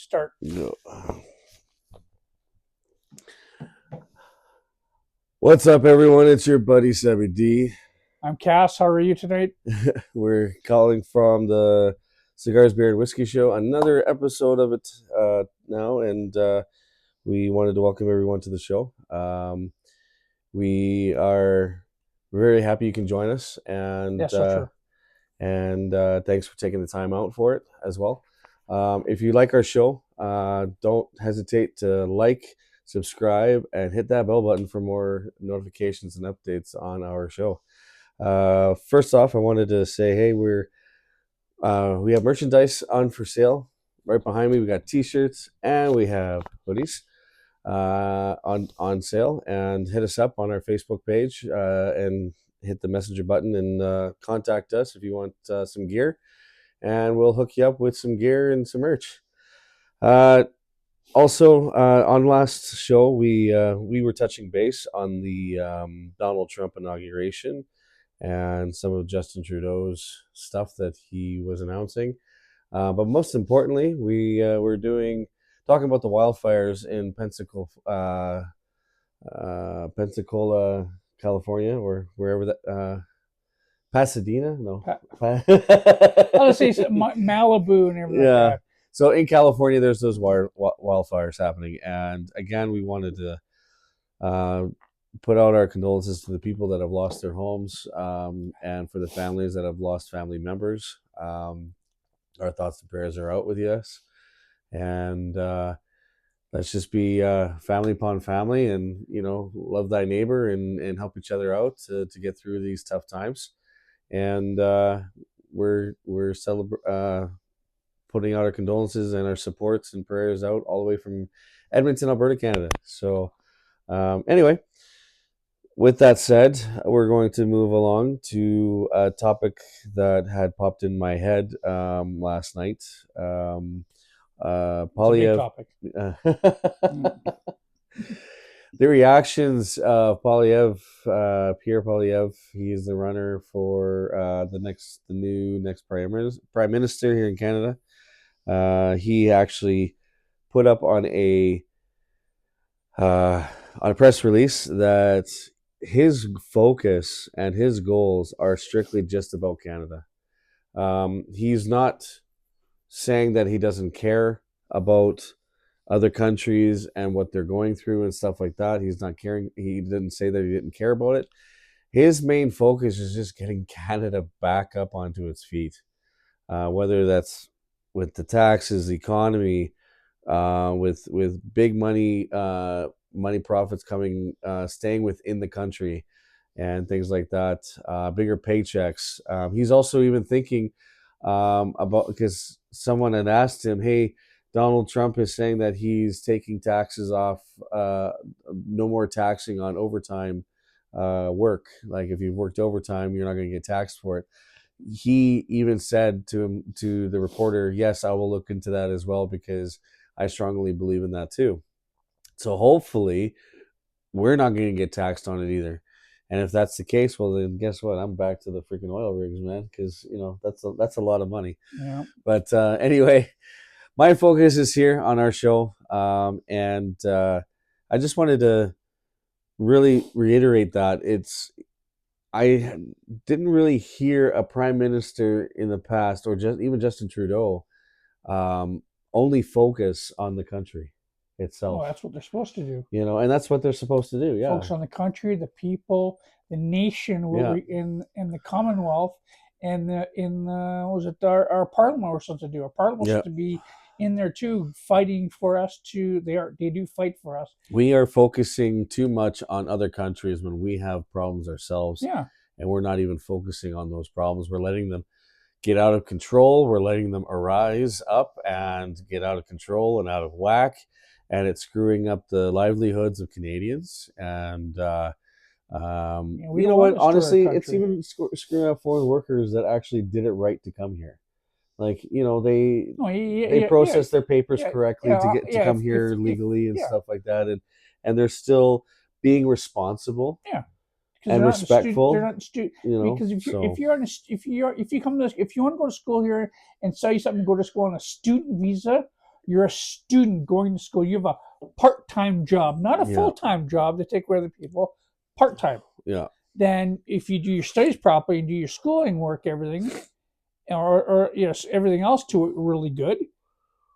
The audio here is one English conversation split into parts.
Start. No. What's up, everyone? It's your buddy Sebby D. I'm Cass. How are you tonight? We're calling from the Cigars, Beer, and Whiskey Show. Another episode of it now, and we wanted to welcome everyone to the show. We are very happy you can join us, and Yes, for sure. thanks for taking the time out for it as well. If you like our show, don't hesitate to like, subscribe, and hit that bell button for more notifications and updates on our show. First off, I wanted to say, hey, we have merchandise on for sale right behind me. We got T-shirts and we have hoodies on sale. And hit us up on our Facebook page and hit the messenger button and contact us if you want some gear, and we'll hook you up with some gear and some merch. Also, on last show, we were touching base on the Donald Trump inauguration and some of Justin Trudeau's stuff that he was announcing. But most importantly, we were talking about the wildfires in Pensacola, California, or wherever that. Pasadena? No. I would say Malibu and everything Yeah. like that. So in California, there's those wildfires happening, and again, we wanted to put out our condolences to the people that have lost their homes, and for the families that have lost family members. Our thoughts and prayers are out with you, and let's just be family upon family, and love thy neighbor and help each other out to get through these tough times. And we're putting out our condolences and our supports and prayers out all the way from Edmonton, Alberta, Canada. So anyway, with that said, we're going to move along to a topic that had popped in my head last night. Polyev. The reactions of Polyev, Pierre Polyev. He is the runner for the new prime minister here in Canada. He actually put up on a press release that his focus and his goals are strictly just about Canada. He's not saying that he doesn't care about other countries and what they're going through and stuff like that. He's not caring. He didn't say that he didn't care about it. His main focus is just getting Canada back up onto its feet, whether that's with the taxes, the economy, with big money profits coming, staying within the country, and things like that. Bigger paychecks. He's also even thinking about, because someone had asked him, hey, Donald Trump is saying that he's taking taxes off, no more taxing on overtime work. Like if you've worked overtime, you're not going to get taxed for it. He even said to the reporter, yes, I will look into that as well, because I strongly believe in that too. So hopefully we're not going to get taxed on it either. And if that's the case, well, then guess what? I'm back to the freaking oil rigs, man, because that's a lot of money. Yeah. But anyway, my focus is here on our show, and I just wanted to really reiterate that I didn't really hear a prime minister in the past, or just even Justin Trudeau, only focus on the country itself. Oh, that's what they're supposed to do. And that's what they're supposed to do. Yeah. Focus on the country, the people, the nation, in the Commonwealth, and what was it? Our Parliament was supposed to do. Our Parliament was supposed to be in there too, fighting for us to. They do fight for us. We are focusing too much on other countries when we have problems ourselves. Yeah. And we're not even focusing on those problems. We're letting them get out of control. We're letting them arise up and get out of control and out of whack. And it's screwing up the livelihoods of Canadians. And you know what? Honestly, it's even screwing up foreign workers that actually did it right to come here. Like, they process their papers correctly to come here legally and stuff like that, and they're still being responsible. Yeah. And respectful. They're not because if you want to go to school here and study something, go to school on a student visa, you're a student going to school. You have a part-time job, not a Yeah. full-time job to take care of other people, part-time. Yeah. Then if you do your studies properly and do your schooling work, everything, or yes, everything else to it really good,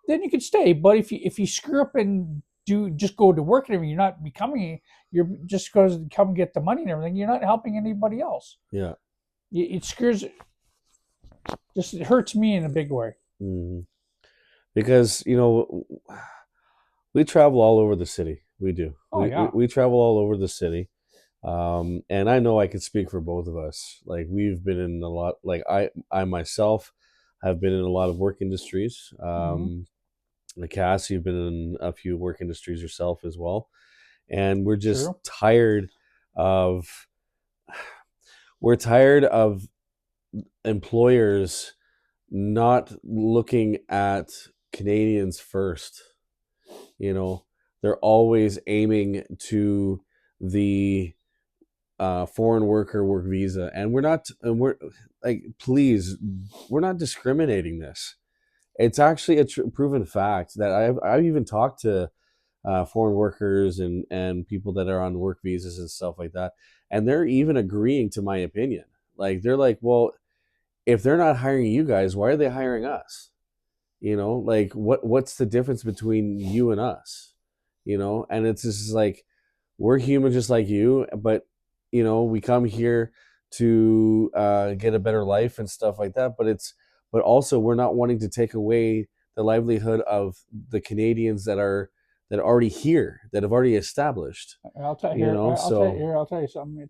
then you can stay. But if you screw up and just go to work and everything, you're not becoming, you're just because to come get the money and everything, you're not helping anybody else. Yeah. It screws, it hurts me in a big way. Mm-hmm. Because, you know, we travel all over the city. We do. Oh, yeah. We travel all over the city. And I know I can speak for both of us. Like, we've been in a lot, like I myself have been in a lot of work industries. Cass, you've been in a few work industries yourself as well. And we're just True. tired of, we're tired of employers not looking at Canadians first. You know, they're always aiming to the foreign worker work visa, and we're like, please, we're not discriminating this. It's actually a proven fact that I've even talked to foreign workers and people that are on work visas and stuff like that, and they're even agreeing to my opinion. Like, they're like, well, if they're not hiring you guys, why are they hiring us? You know, like, what's the difference between you and us? You know, and it's just like, we're human just like you, but, you know, we come here to get a better life and stuff like that. But also, we're not wanting to take away the livelihood of the Canadians that are already here, that have already established. I'll tell You you. know, I'll tell you something.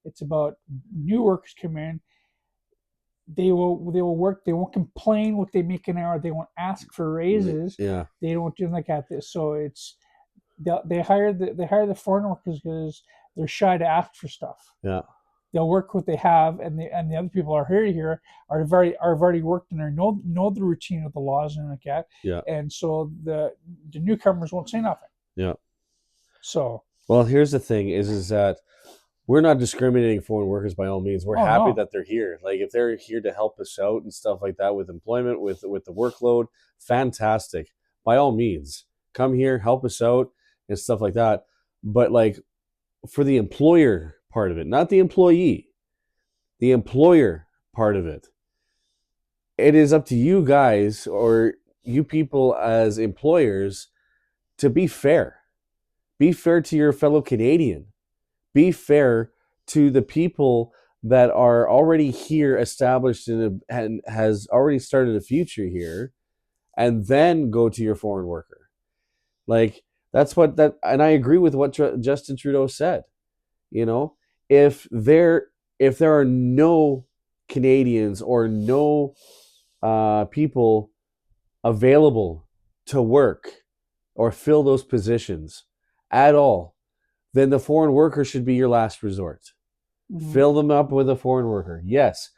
It's about new workers come in. They will work. They won't complain what they make an hour. They won't ask for raises. Yeah. They don't do like that. So it's they hire the foreign workers because they're shy to ask for stuff. Yeah. They'll work what they have, and the other people are here have already worked and know the routine of the laws and like that. Yeah. And so the newcomers won't say nothing. Yeah. So, well, here's the thing: is that we're not discriminating foreign workers by all means. We're happy that they're here. Like, if they're here to help us out and stuff like that with employment, with the workload, fantastic. By all means, come here, help us out and stuff like that. But, like, for the employer part of it, not the employee, the employer part of it, it is up to you guys, or you people as employers, to be fair. Be fair to your fellow Canadian. Be fair to the people that are already here, established and has already started a future here, and then go to your foreign worker. Like, and I agree with what Justin Trudeau said. You know, if there are no Canadians or no people available to work or fill those positions at all, then the foreign worker should be your last resort. Mm-hmm. Fill them up with a foreign worker. Yes,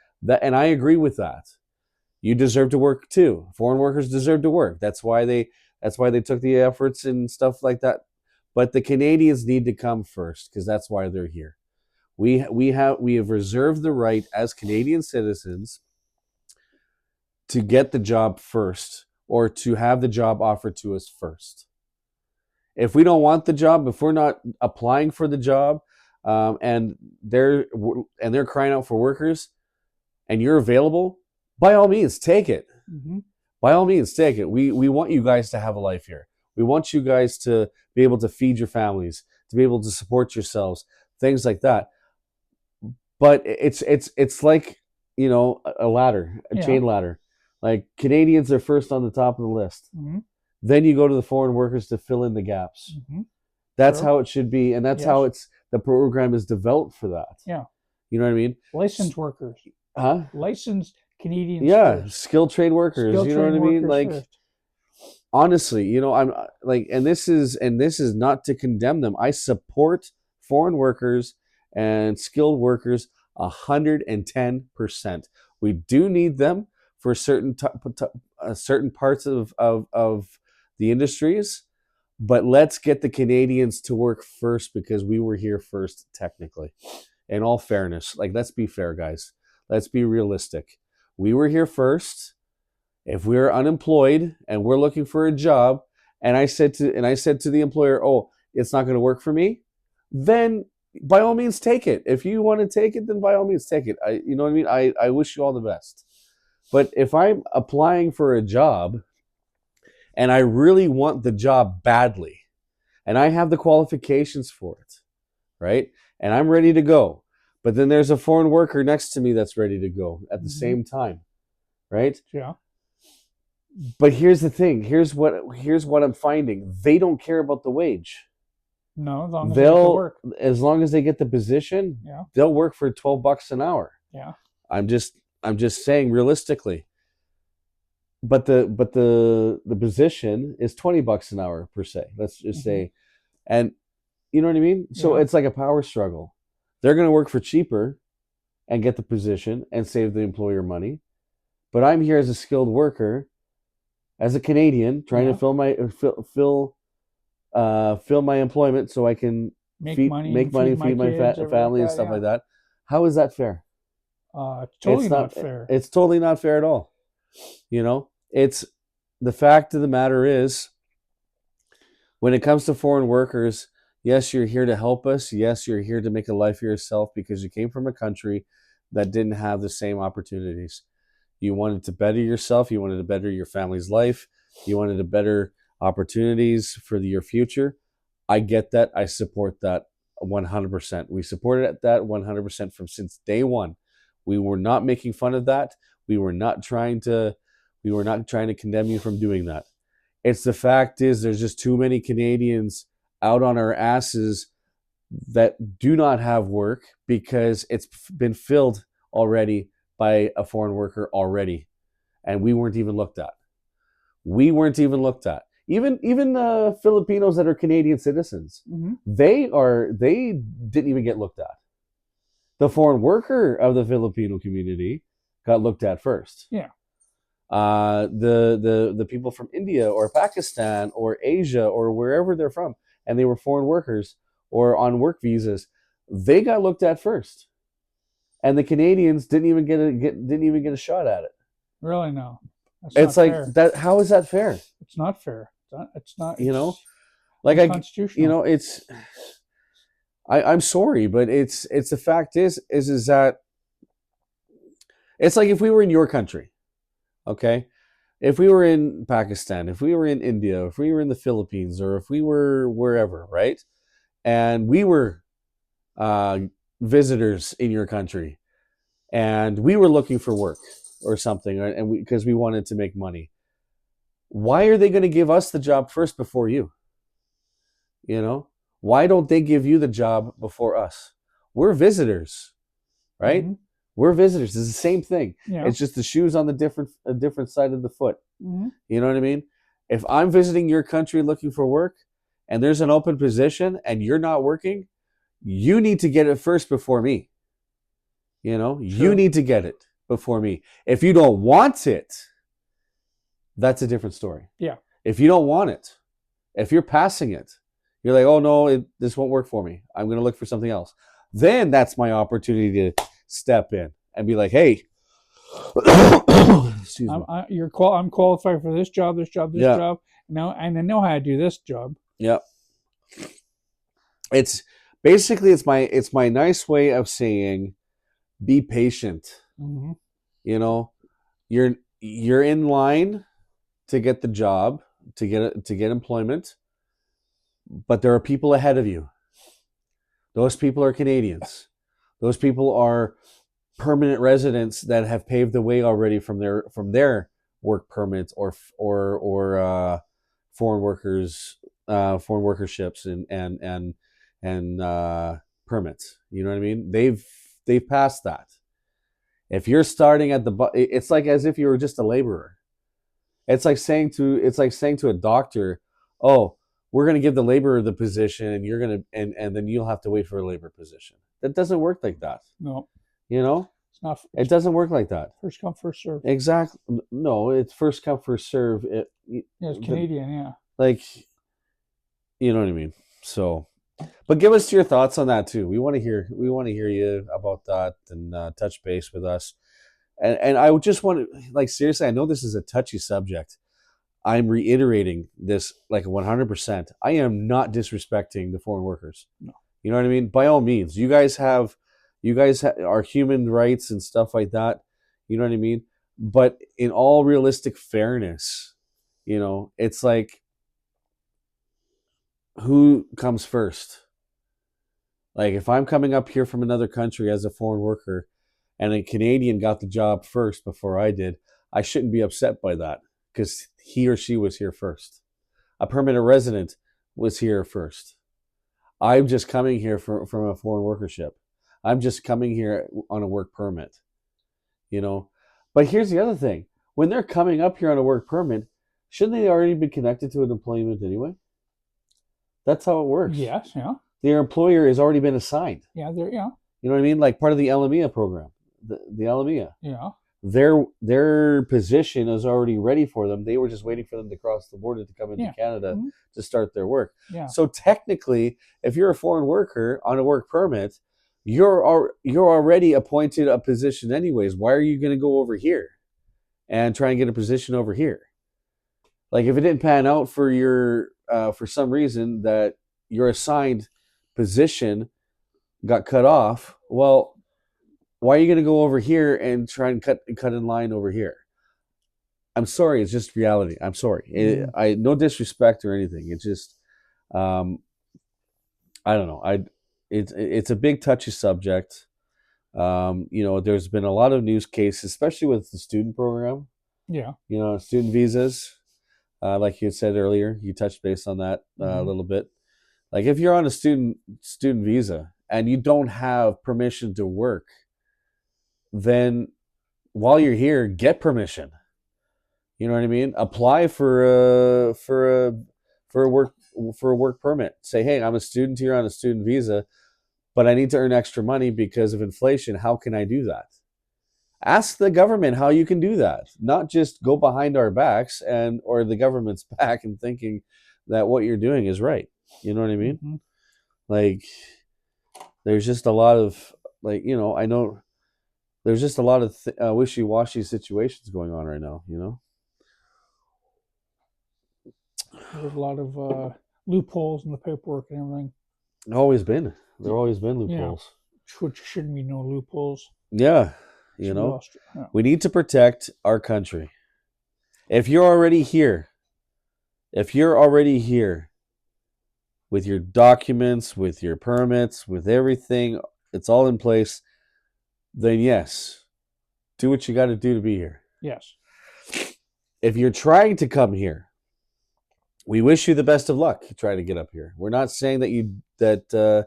and I agree with that. You deserve to work too. Foreign workers deserve to work. That's why they took the efforts and stuff like that. But the Canadians need to come first, because that's why they're here. We have reserved the right as Canadian citizens to get the job first, or to have the job offered to us first. If we don't want the job, if we're not applying for the job, and they're crying out for workers, and you're available, by all means, take it. Mm-hmm. By all means, take it. We want you guys to have a life here. We want you guys to be able to feed your families, to be able to support yourselves, things like that. But it's like, you know, a ladder, a chain ladder. Like, Canadians are first on the top of the list. Mm-hmm. Then you go to the foreign workers to fill in the gaps. Mm-hmm. That's how it should be, and that's how the program is developed for that. Yeah. You know what I mean? Licensed workers. Huh? Licensed Canadians. Yeah, skilled trade workers. You know what I mean? Like, honestly, you know, I'm like, and this is not to condemn them. I support foreign workers and skilled workers 110%. We do need them for certain parts of the industries, but let's get the Canadians to work first, because we were here first, technically. In all fairness, like, let's be fair, guys. Let's be realistic. We were here first. If we're unemployed and we're looking for a job, and I said to the employer, "Oh, it's not going to work for me," then by all means take it. If you want to take it, then by all means take it. You know what I mean? I wish you all the best. But if I'm applying for a job and I really want the job badly, and I have the qualifications for it, right? And I'm ready to go. But then there's a foreign worker next to me that's ready to go at the same time, right? Yeah. But here's the thing. Here's what I'm finding. They don't care about the wage. No, as long as they get to work. As long as they get the position, Yeah. they'll work for $12 an hour. Yeah. I'm just saying realistically. But the position is $20 an hour per se. Let's just say, and you know what I mean? So it's like a power struggle. They're going to work for cheaper and get the position and save the employer money. But I'm here as a skilled worker, as a Canadian, trying to fill my employment so I can make money, feed my family and stuff like that. How is that fair? Totally not fair. It's totally not fair at all. You know, it's the fact of the matter is, when it comes to foreign workers, yes, you're here to help us. Yes, you're here to make a life for yourself because you came from a country that didn't have the same opportunities. You wanted to better yourself. You wanted to better your family's life. You wanted to better opportunities for your future. I get that. I support that 100%. We supported that 100% from since day one. We were not making fun of that. We were not trying to condemn you from doing that. It's the fact is there's just too many Canadians out on our asses that do not have work because it's been filled already by a foreign worker already, and we weren't even looked at. Even Filipinos that are Canadian citizens, they didn't even get looked at. The foreign worker of the Filipino community got looked at first. Yeah. The people from India or Pakistan or Asia or wherever they're from, and they were foreign workers or on work visas, they got looked at first. And the Canadians didn't even get a shot at it. Really, no. It's like fair. That. How is that fair? It's not fair. It's not. You know, like unconstitutional. You know, it's. I'm sorry, but it's the fact is that it's like if we were in your country, okay, if we were in Pakistan, if we were in India, if we were in the Philippines, or if we were wherever, right, and we were visitors in your country, and we were looking for work or something, and because we wanted to make money, why are they going to give us the job first before you? You know, why don't they give you the job before us? We're visitors, right? Mm-hmm. We're visitors. It's the same thing. Yeah. It's just the shoes on the different side of the foot. Mm-hmm. You know what I mean? If I'm visiting your country looking for work, and there's an open position, and you're not working, you need to get it first before me. You know, you need to get it before me. If you don't want it, that's a different story. Yeah. If you don't want it, if you're passing it, you're like, oh no, this won't work for me. I'm going to look for something else. Then that's my opportunity to step in and be like, hey, excuse me. I'm qualified for this job, job. Now, and I know how to do this job. Yeah. It's basically it's my nice way of saying, be patient. Mm-hmm. You know, you're in line to get the job, to get employment, but there are people ahead of you. Those people are Canadians. Those people are permanent residents that have paved the way already from their work permits or foreign workerships and permits. You know what I mean? They've passed that. If you're starting at it's like as if you were just a laborer. It's like saying to a doctor, "Oh, we're going to give the laborer the position, and you're going to and then you'll have to wait for a labor position." That doesn't work like that. No. You know? It doesn't work like that. First come, first serve. Exactly. No, it's first come, first serve. It's Canadian, yeah. Like, you know what I mean? So, but give us your thoughts on that too. We want to hear you about that and touch base with us. And I would just want to, like, seriously, I know this is a touchy subject. I'm reiterating this like 100%. I am not disrespecting the foreign workers. No. You know what I mean? By all means, you guys are human rights and stuff like that. You know what I mean? But in all realistic fairness, it's like, who comes first? Like, if I'm coming up here from another country as a foreign worker and a Canadian got the job first before I did, I shouldn't be upset by that because he or she was here first. A permanent resident was here first. I'm just coming here from a foreign workership. I'm just coming here on a work permit, But here's the other thing. When they're coming up here on a work permit, shouldn't they already be connected to an employment anyway? That's how it works. Yes, yeah. Their employer has already been assigned. Yeah, You know what I mean? Like part of the LMIA program. The LMIA. Yeah. Their position is already ready for them. They were just waiting for them to cross the border to come into Canada to start their work. Yeah. So technically, if you're a foreign worker on a work permit, you're already appointed a position anyways. Why are you going to go over here and try and get a position over here? Like, if it didn't pan out for your for some reason that your assigned position got cut off, well, why are you going to go over here and try and cut in line over here? I'm sorry, it's just reality. I'm sorry. I no disrespect or anything. It's just, I don't know. It's a big touchy subject. There's been a lot of news cases, especially with the student program. Yeah. Student visas. Like you said earlier, you touched base on that a little bit. Like, if you're on a student visa and you don't have permission to work, then while you're here, get permission. You know what I mean? Apply for a work permit. Say, hey, I'm a student here on a student visa, but I need to earn extra money because of inflation. How can I do that? Ask the government how you can do that. Not just go behind our backs or the government's back and thinking that what you're doing is right. You know what I mean? Mm-hmm. Like, there's just a lot of, I know there's just a lot of wishy-washy situations going on right now, There's a lot of loopholes in the paperwork and everything. Always been. There always been loopholes. Yeah. Which shouldn't be no loopholes. Yeah. We need to protect our country. If you're already here with your documents, with your permits, with everything, it's all in place, then yes, do what you got to do to be here. Yes. If you're trying to come here, we wish you the best of luck trying to get up here. We're not saying that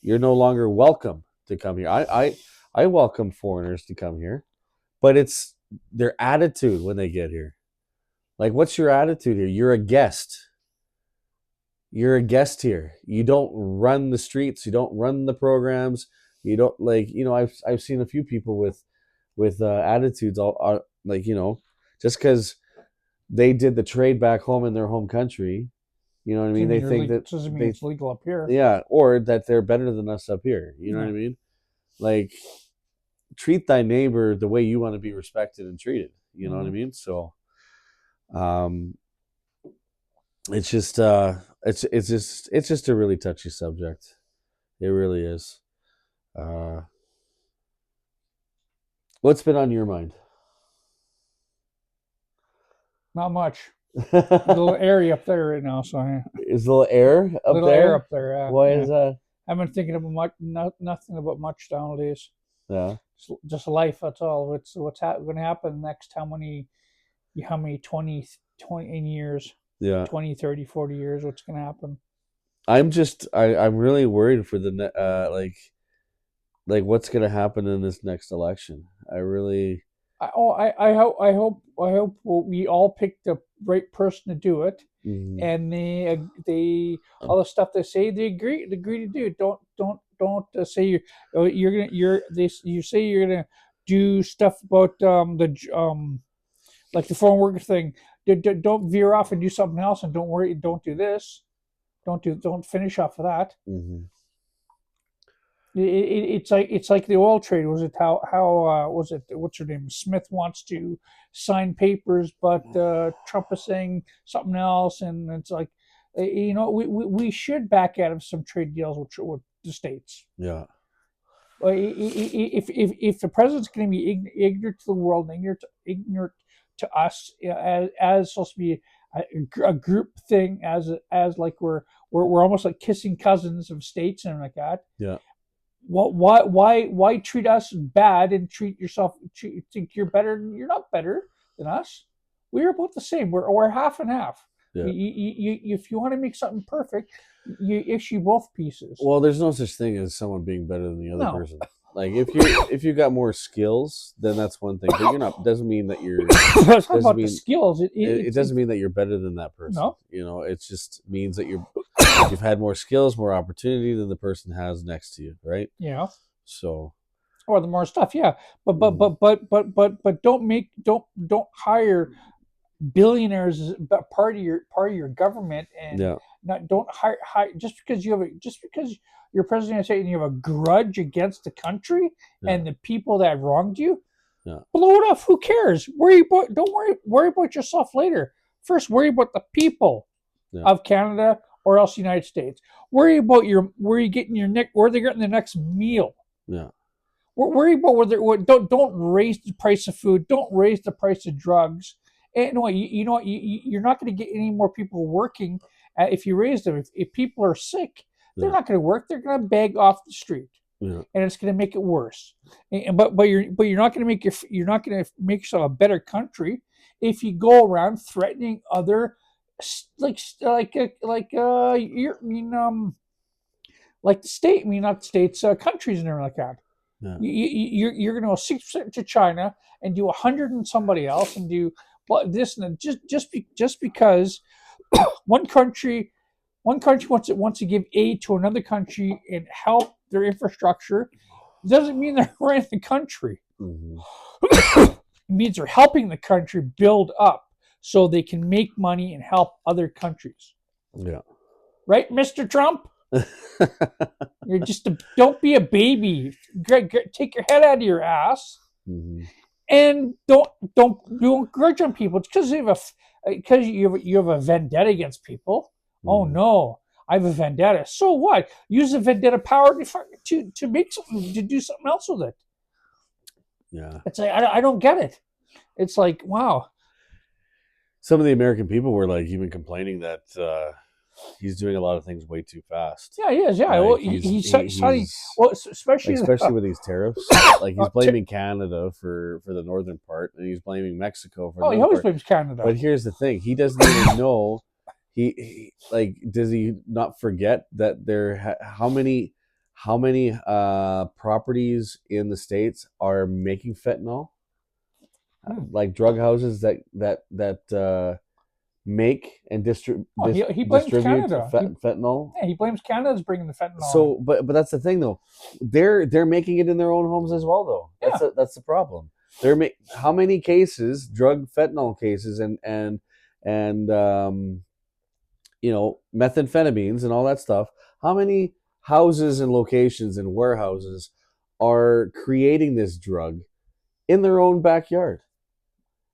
you're no longer welcome to come here. I welcome foreigners to come here, but it's their attitude when they get here. Like, what's your attitude here? You're a guest. You're a guest here. You don't run the streets. You don't run the programs. You don't I've seen a few people with attitudes all just because they did the trade back home in their home country. You know what I mean? They think that doesn't mean it's legal up here. Yeah, or that they're better than us up here. You know what I mean? Like, treat thy neighbor the way you want to be respected and treated. You know what I mean? So, it's just it's just a really touchy subject. It really is. What's been on your mind? Not much. A little airy up there right now, so is a little air up little there? Air up there. Why is that? I've been thinking about nothing about much nowadays. Yeah. Just life. That's all. What's going to happen next? How many 20 years? Yeah. 20, 30, 40 years. What's going to happen? I'm really worried for the like what's going to happen in this next election. I hope we all pick the right person to do it, and they all the stuff they say they agree to do. Don't say you say you're gonna do stuff about like the foreign worker thing. Don't veer off and do something else, and don't worry. Don't do this. Don't finish off of that. It's like the oil trade. Was it how was it? What's her name? Smith wants to sign papers, but Trump is saying something else, and it's like, we should back out of some trade deals with the states. Yeah. If the president's going to be ignorant to the world, and ignorant to us, as supposed to be a group thing, as like we're almost like kissing cousins of states and like that. Yeah. Why treat us bad and think you're better? You're not better than us. We're about the same. We're half and half. Yeah. If you want to make something perfect, you issue both pieces. Well, there's no such thing as someone being better than the other No. person. Like if you got more skills, then that's one thing. But you're not. Doesn't mean that you're. It's not about the skills. It doesn't mean that you're better than that person. No. You know, it just means that you've had more skills, more opportunity than the person has next to you, right? Yeah. So. Or the more stuff, yeah. But don't hire billionaires part of your government, and don't hire just because you're president of the United States and you have a grudge against the country and the people that wronged you. Yeah. Blow it off. Who cares? Don't worry about yourself later. First, worry about the people of Canada or else the United States. Worry about where you're getting the next meal. Yeah. Worry about don't raise the price of food. Don't raise the price of drugs. And you're not going to get any more people working if you raise them. If people are sick, they're not going to work. They're going to beg off the street, and it's going to make it worse. But you're not going to make yourself a better country if you go around threatening other like the state. I mean, not the states, countries and everything like that. Yeah. You're going to go 6% to China and do 100 and somebody else and do this and just because one country wants to give aid to another country and help their infrastructure doesn't mean they're running the country. Mm-hmm. It means they're helping the country build up so they can make money and help other countries. Yeah. Right, Mr. Trump? You're don't be a baby. Take your head out of your ass, and don't grudge on people because you have a vendetta against people. Oh no, I have a vendetta. So what? Use the vendetta power to make something, to do something else with it. Yeah, it's like I don't get it. It's like, wow. Some of the American people were like even complaining that. He's doing a lot of things way too fast. Yeah, he is. Yeah, like, well, he's especially with these tariffs. Like he's blaming Canada for the northern part, and he's blaming Mexico for. He always blames Canada. But here's the thing: he doesn't even know. He does he not forget that how many properties in the States are making fentanyl? Like drug houses that. Make and distribute Canada. Fentanyl. Yeah, he blames Canada's bringing the fentanyl. So, but that's the thing though, they're making it in their own homes as well though. That's the problem. How many cases, fentanyl cases, and methamphetamines and all that stuff. How many houses and locations and warehouses are creating this drug in their own backyard?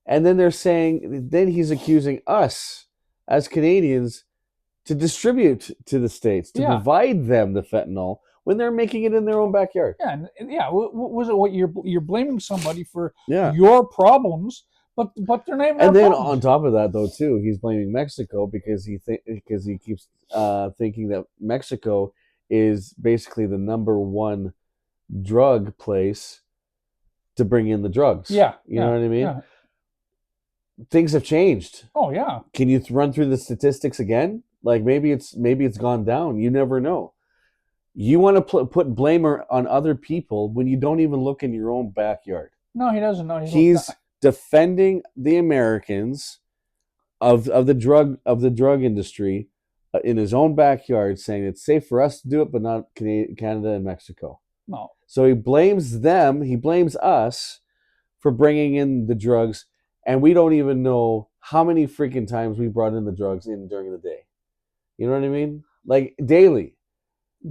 And then then he's accusing us as Canadians to distribute to the States, to provide them the fentanyl when they're making it in their own backyard. Yeah. Was it what you're blaming somebody for your problems, but they're not even. And then problems. On top of that, though, too, he's blaming Mexico because he keeps thinking that Mexico is basically the number one drug place to bring in the drugs. Yeah, you know what I mean. Yeah. Things have changed. Oh yeah. Can you run through the statistics again? Like maybe it's gone down. You never know. You want to put blame on other people when you don't even look in your own backyard. No, he doesn't know. He's defending the Americans of the drug industry in his own backyard, saying it's safe for us to do it, but not Canada and Mexico. No. So he blames them. He blames us for bringing in the drugs. And we don't even know how many freaking times we brought in the drugs in during the day. You know what I mean? Like daily.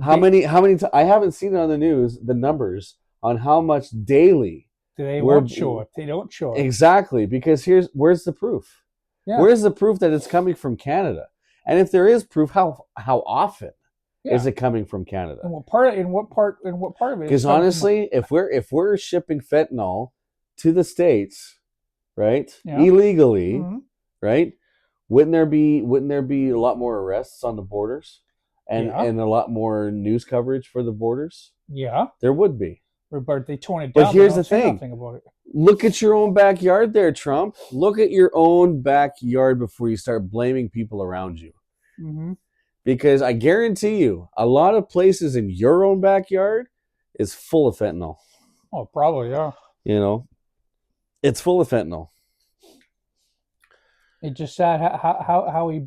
How many? I haven't seen it on the news. The numbers on how much daily. They won't show it. They don't show it. Exactly, because where's the proof? Yeah. Where's the proof that it's coming from Canada? And if there is proof, how often is it coming from Canada? And what part of it? Because honestly, if we're shipping fentanyl to the States, right, illegally, right, wouldn't there be a lot more arrests on the borders, and a lot more news coverage for the borders? Yeah, there would be. But they tone it down. But here's the thing. About it. Look at your own backyard there, Trump. Look at your own backyard before you start blaming people around you. Mm-hmm. Because I guarantee you, a lot of places in your own backyard is full of fentanyl. Oh, probably, yeah. You know, it's full of fentanyl. It's just sad how he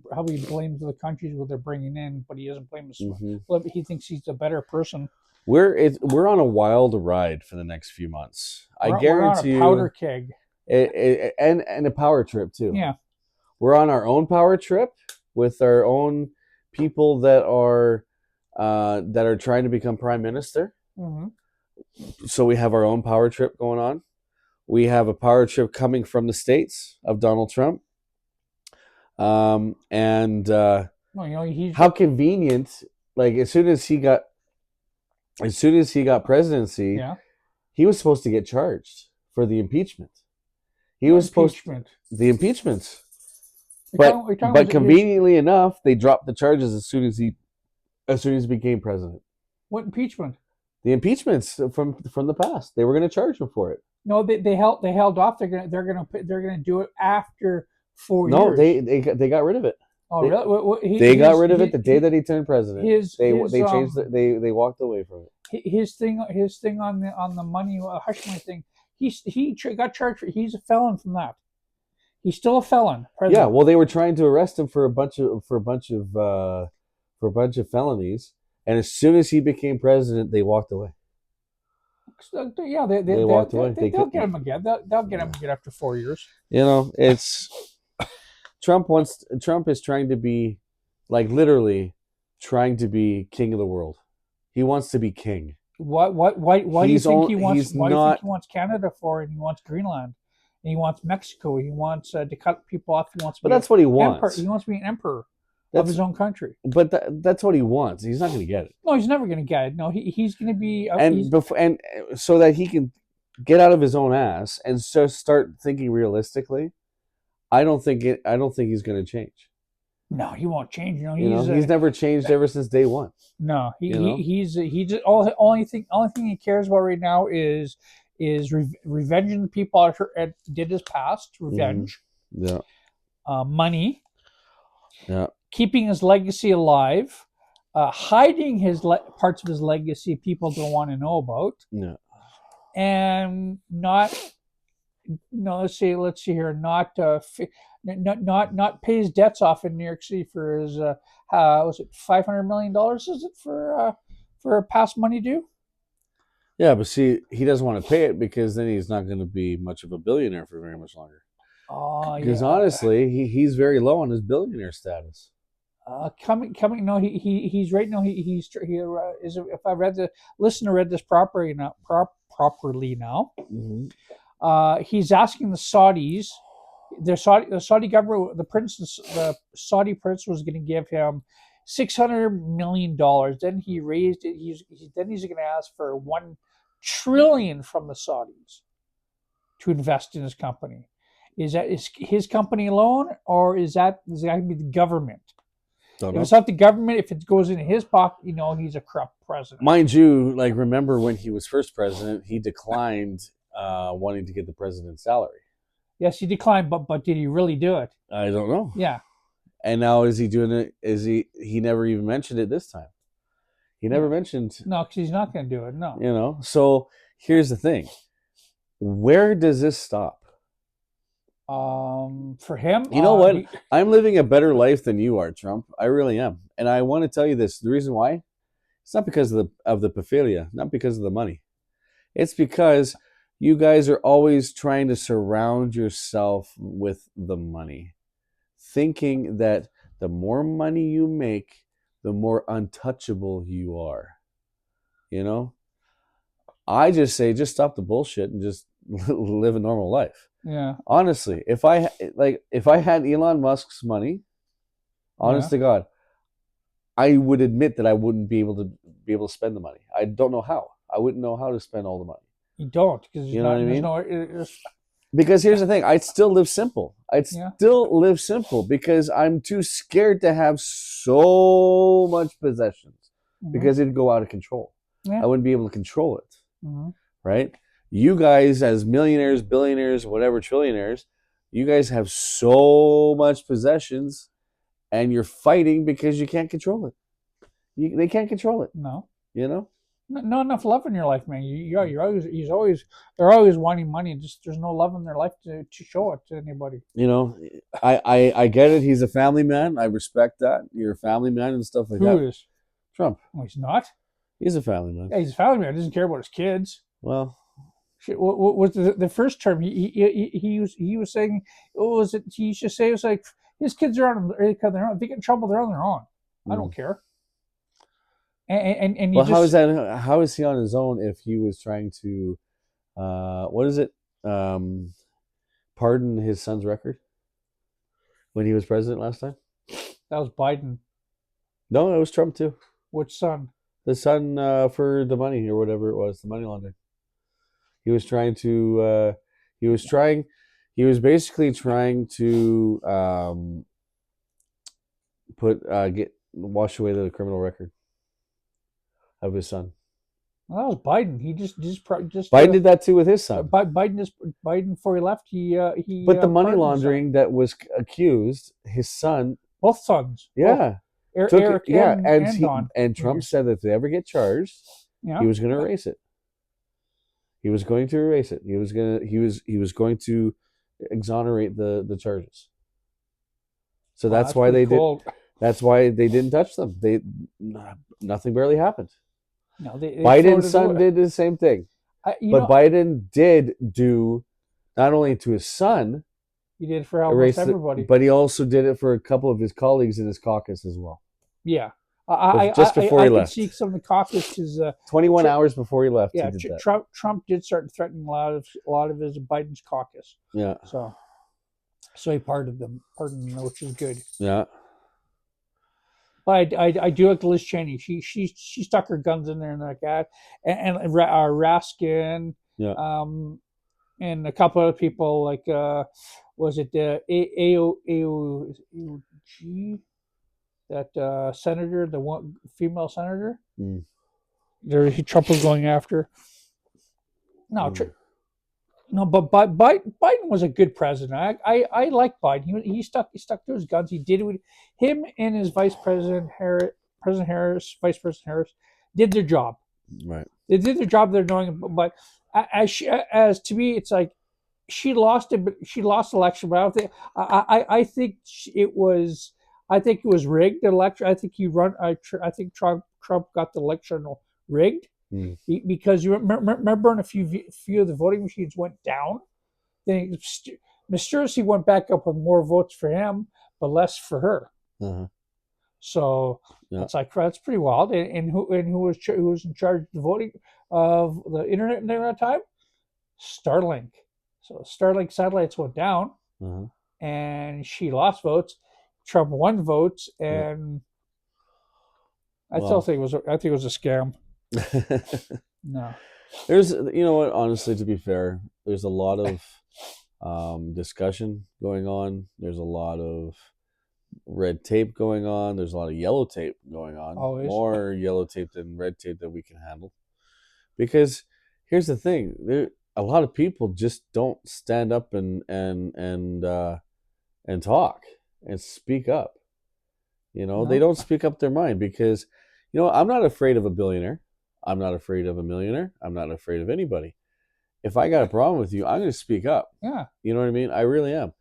blames the countries what they're bringing in, but he doesn't blame us. Mm-hmm. He thinks he's a better person. We're on a wild ride for the next few months. I guarantee you. We're on a powder keg. And a power trip too. Yeah. We're on our own power trip with our own people that are trying to become prime minister. Mm-hmm. So we have our own power trip going on. We have a power trip coming from the States of Donald Trump. How convenient! Like as soon as he got presidency, he was supposed to get charged for the impeachment. The impeachments. But conveniently enough, they dropped the charges as soon as he became president. What impeachment? The impeachments from the past. They were going to charge him for it. No, they held off. They're gonna do it after 4 years. No, they got rid of it. Oh, really? They got rid of it the day that he turned president. They changed it. They walked away from it. His thing on the money hush money thing. He got charged for. He's a felon from that. He's still a felon. President. Yeah, well, they were trying to arrest him for a bunch of felonies, and as soon as he became president, they walked away. Yeah, they walked away. They'll get him again. They'll get him again after 4 years. You know, it's Trump is trying to be, like, literally trying to be king of the world. He wants to be king. Why do you think he wants Canada for? And he wants Greenland. And he wants Mexico. He wants to cut people off. But that's what he wants. Emperor. He wants to be an emperor of his own country. But that's what he wants. He's not going to get it. No, he's never going to get it. No, he's going to be. And so that he can get out of his own ass and start thinking realistically. I don't think he's going to change. No, he won't change. He's never changed ever since day one. No, he's only thing he cares about right now is revenging the people that did his past, revenge. Mm-hmm. Yeah. Money. Yeah. Keeping his legacy alive, hiding parts of his legacy people don't want to know about. Yeah. And not. No, let's see here. Not pay his debts off in New York City for his was it $500 million? Is it for past money due? Yeah, but see, he doesn't want to pay it because then he's not going to be much of a billionaire for very much longer. Oh, because honestly, he's very low on his billionaire status. Coming. No, he's right now. If I read this properly now. Mm-hmm. He's asking the Saudis, the Saudi government, the Saudi prince was going to give him $600 million. Then he raised it. He's going to ask for $1 trillion from the Saudis to invest in his company. Is his company alone, or is that going to be the government? If it's not the government, if it goes into his pocket, he's a corrupt president. Mind you, remember when he was first president, he declined wanting to get the president's salary. Yes, he declined, but did he really do it? I don't know. Yeah. And now is he doing it? He never even mentioned it this time. He never mentioned. No, because he's not going to do it. No. So here's the thing. Where does this stop? For him, you know what? I'm living a better life than you are, Trump. I really am, and I want to tell you this. The reason why, it's not because of the pedophilia, not because of the money. It's because you guys are always trying to surround yourself with the money, thinking that the more money you make, the more untouchable you are. You know, I just say, just stop the bullshit and just live a normal life. Yeah. Honestly, if I had Elon Musk's money, honest to God, I would admit that I wouldn't be able to spend the money. I don't know how. I wouldn't know how to spend all the money. You don't, because You know what I mean? there's Because here's the thing, I'd still live simple. Still live simple because I'm too scared to have so much possessions because it'd go out of control. Yeah. I wouldn't be able to control it. Right? You guys, as millionaires, billionaires, whatever, trillionaires, you guys have so much possessions, and you're fighting because you can't control it. They can't control it. No. You know? Not enough love in your life, man. They're always wanting money. Just there's no love in their life to show it to anybody. You know, I get it. He's a family man. I respect that. You're a family man and stuff like that. Who is? Trump. No, he's not. He's a family man. Yeah, he's a family man. He doesn't care about his kids. Well, what was the first term? He was saying, what was it? He used to say, it was like, his kids are on their own. If they get in trouble, they're on their own. I don't care. And well, how is he on his own if he was trying to, what is it? Pardon his son's record when he was president last time? That was Biden. No, it was Trump too. Which son? The son for the money or whatever it was, the money laundering. He was trying to. He was basically trying to wash away the criminal record of his son. Well, that was Biden. He just Biden did that too with his son. Biden before he left, he. But the money laundering that was accused, his son. Both sons. Yeah. Both. Eric and Don. And Trump said that if they ever get charged, he was going to erase it. He was going to erase it. He was going to exonerate the charges. So that's why they did. That's why they didn't touch them. Nothing barely happened. No, Biden's son did the same thing. But Biden did do not only to his son. He did it for almost everybody. But he also did it for a couple of his colleagues in his caucus as well. Yeah. Just before he left. I could see some of the caucus. 21 hours before he left. Yeah, he did that. Trump did start threatening a lot of his Biden's caucus. Yeah. So he pardoned them, which is good. Yeah. But I do like Liz Cheney. She stuck her guns in there and like that, and Raskin. Yeah. And a couple other people like was it the AOG, that senator, the one female senator? Trump was going after. No, but Biden was a good president. I like Biden. He stuck to his guns. He did with him and his Vice President Harris, Vice President Harris, did their job. Right. They did their job they're doing, but as to me, it's like she lost it, but she lost the election. But I think it was rigged. The election. I think Trump got the election rigged because you remember when a few of the voting machines went down, then mysteriously went back up with more votes for him, but less for her. Uh-huh. So that's pretty wild. And who was in charge of the voting of the internet during that time? Starlink. So Starlink satellites went down, and she lost votes. Trump won votes, and I still think it was a scam. No. There's, what, honestly, to be fair, there's a lot of discussion going on. There's a lot of red tape going on. There's a lot of yellow tape going on. Always. More yellow tape than red tape that we can handle. Because here's the thing, a lot of people just don't stand up and talk and speak up. They don't speak up their mind because, I'm not afraid of a billionaire. I'm not afraid of a millionaire. I'm not afraid of anybody. If I got a problem with you, I'm going to speak up. Yeah. You know what I mean? I really am.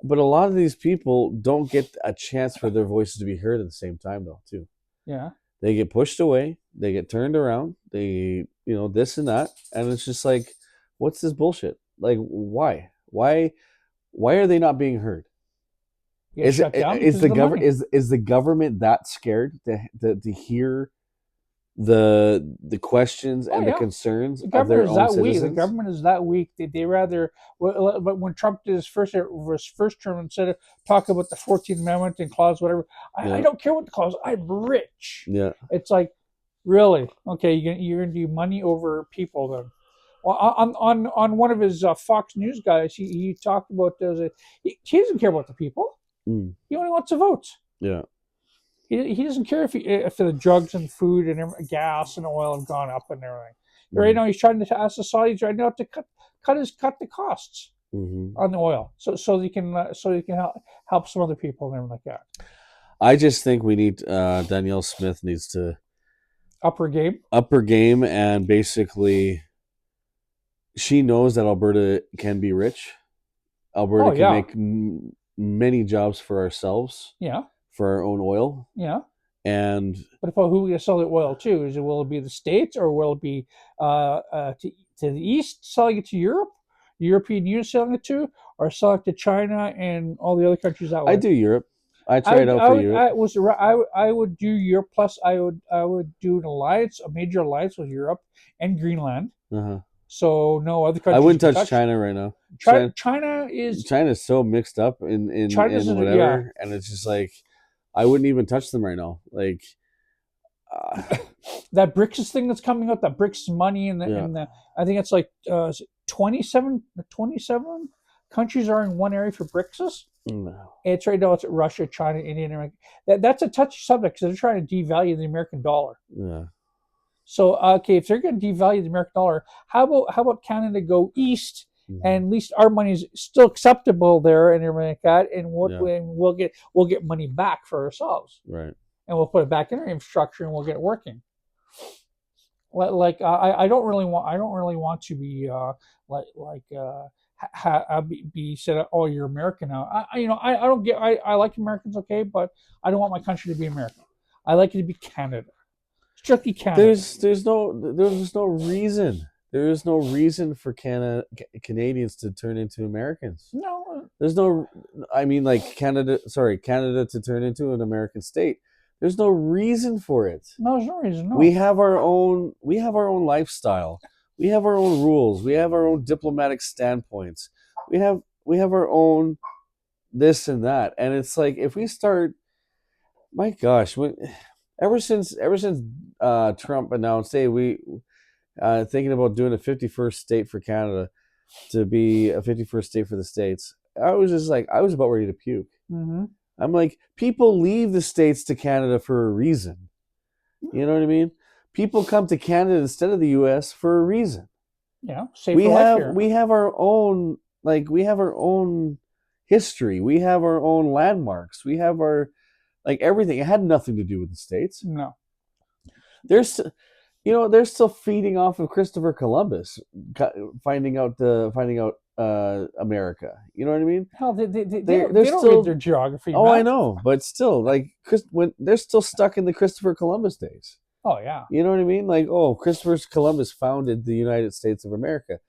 But a lot of these people don't get a chance for their voices to be heard at the same time, though, too. Yeah. They get pushed away. They get turned around. They, this and that. And it's just like, what's this bullshit? Like, why? Why are they not being heard? get Is shut it down is because the of the government money. is the government that scared to hear the questions Oh and the yeah, concerns the of government their is own that weak. The citizens? government is that weak. They rather. But when Trump did his first term, instead of talking about the 14th Amendment and clause whatever, I Yeah, don't care what the clause. I'm rich. yeah. It's like, really, okay? You're gonna do money over people then. Well, on one of his Fox News guys, he talked about he doesn't care about the people. Mm, He only wants the votes. yeah. He doesn't care if the drugs and food and gas and oil have gone up and everything. Right Mm, now, he's trying to ask the Saudis right now to cut the costs hmm on the oil, so they can help some other people and everything like that. I just think we need Danielle Smith needs to Upper game. up her game, and basically she knows that Alberta can be rich. Alberta Oh can yeah, make many jobs for ourselves, yeah, for our own oil, yeah. and But about who we sell the oil to? Will it be the states, or will it be to the east selling it to Europe, the European Union selling it to, or selling it to China and all the other countries that I way? do Europe. I I tried would, out I for would, Europe. I would do Europe. Plus, I would do an alliance, a major alliance with Europe and Greenland. Uh-huh. So no other I countries wouldn't can touch touch. China right now. China, China, China is China's so mixed up in China's in yeah. whatever, and it's just like I wouldn't even touch them right now. Like, uh, That BRICS thing that's coming up. That BRICS money and yeah, the I think it's like 27 countries are in one area for BRICS. no. It's right now. It's Russia, China, India, and America. That's a touchy subject because they're trying to devalue the American dollar. Yeah, So okay, if they're going to devalue the American dollar, how about Canada go east, hmm and at least our money is still acceptable there and everything like that, and yeah, we'll get money back for ourselves, right. and we'll put it back in our infrastructure, and we'll get it working. Like I don't really want to be like be said, oh, you're American now. I don't get I like Americans, okay, but I don't want my country to be America. I like it to be Canada, strictly Canada. There's no reason. There is no reason for Canadians to turn into Americans. No, There's no, I mean, like Canada to turn into an American state. There's no reason for it. no, there's no reason. We No, have our own lifestyle. We have our own rules. We have our own diplomatic standpoints. We have our own this and that. And it's like if we start, my gosh, ever since Trump announced, hey, we thinking about doing a 51st state for Canada to be a 51st state for the states. I was just like, I was about ready to puke. mm-hmm. I'm like, people leave the states to Canada for a reason. You know what I mean? People come to Canada instead of the U.S. for a reason. Yeah, safer life here. We have our own history. We have our own landmarks. We have our everything. It had nothing to do with the states. No, There's they're still feeding off of Christopher Columbus, finding out America. You know what I mean? hell, they They're don't still. read their geography. Oh, I Matt. know, but still, when they're still stuck in the Christopher Columbus days. Oh yeah. You know what I mean? Like, oh, Christopher Columbus founded the United States of America.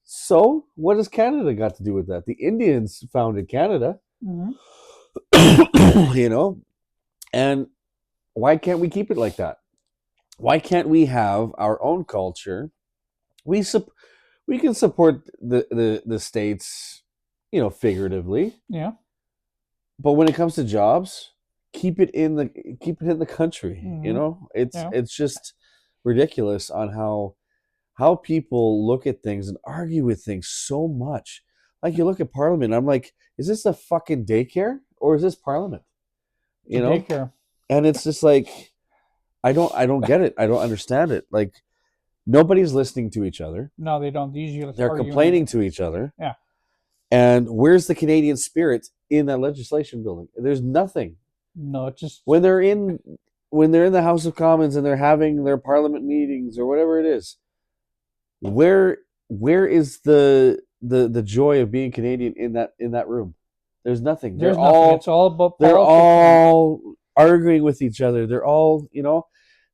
So, what has Canada got to do with that? The Indians founded Canada. Mm-hmm. You know, and why can't we keep it like that? Why can't we have our own culture? We can support the states, figuratively. Yeah. But when it comes to jobs, keep it in the country. Mm-hmm. Yeah. It's just ridiculous on how people look at things and argue with things so much. Like you look at Parliament, I'm like, is this a fucking daycare or is this Parliament? You know, Daycare. and it's just like I don't get it. I don't understand it. Like nobody's listening to each other. No, they don't. These usually They're complaining to each other. Yeah. And where's the Canadian spirit in that legislation building? There's nothing. No, it just When they're in the House of Commons and they're having their Parliament meetings or whatever it is, where is the joy of being Canadian in that room? There's nothing. there's nothing. It's all about They're politics. all arguing with each other. They're all,